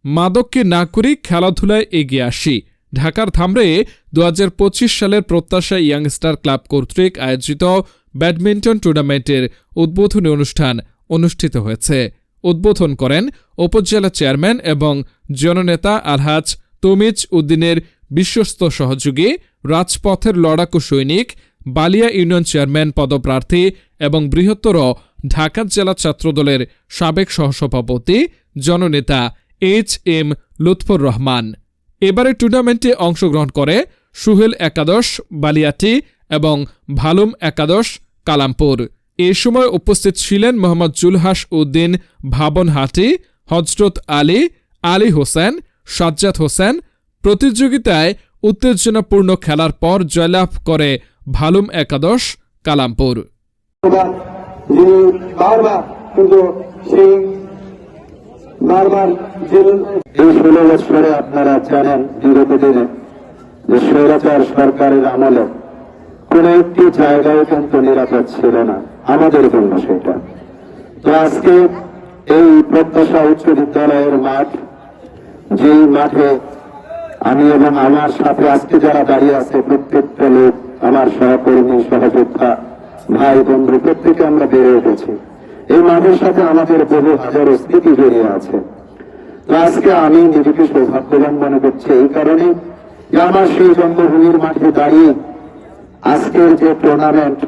মাদককে না করি খেলাধুলায় এগিয়ে আসি। ঢাকার ধামরে 2025 সালের প্রত্যাশা ইয়াংস্টার ক্লাব কর্তৃক আয়োজিত ব্যাডমিন্টন টুর্নামেন্টের উদ্বোধনী অনুষ্ঠান অনুষ্ঠিত হয়েছে। উদ্বোধন করেন উপজেলা চেয়ারম্যান এবং জননেতা আলহাজ তমিজ উদ্দিনের বিশ্বস্ত সহযোগী, রাজপথের লড়াকু সৈনিক, বালিয়া ইউনিয়ন চেয়ারম্যান পদপ্রার্থী এবং বৃহত্তর ঢাকা জেলা ছাত্রদলের সাবেক সহসভাপতি জননেতা HM লুৎফর রহমান। এবারে টুর্নামেন্টে অংশগ্রহণ করে সুহেল একাদশ বালিয়াটি এবং ভালুম একাদশ কালামপুর। এ সময় উপস্থিত ছিলেন মোহাম্মদ জুলহাস উদ্দিন ভাবনহাটি, হজরত আলী, আলী হোসেন, সাজ্জাদ হোসেন। প্রতিযোগিতায় উত্তেজনাপূর্ণ খেলার পর জয়লাভ করে ভালুম একাদশ কালামপুর। এই 16 বছরে আপনারা জানেন বিগত দিনে যে স্বৈরাচার সরকারের আমলে কোন একটি জায়গায় কিন্তু নিরাপদ ছিল না আমাদের জন্য সেটা। তো আজকে এই প্রত্যাশা উচ্চ বিদ্যালয়ের মাঠ, যেই মাঠে আমি এবং আমার সাথে আজকে যারা দাঁড়িয়ে আছে প্রত্যেকটা লোক, আমার সহকর্মী, সহযোদ্ধা, ভাই বন্ধু, প্রত্যেকে আমরা বেড়ে উঠেছি। এই মাঠের সাথে আমাদের বহু হাজারো স্মৃতি জড়িয়ে আছে। তো আজকে আমি নিজেকে সৌভাগ্যবান মনে করছি এই কারণে যে আমার সেই জন্মভূমির মাঠে দাঁড়িয়ে আজকের যে টুর্নামেন্ট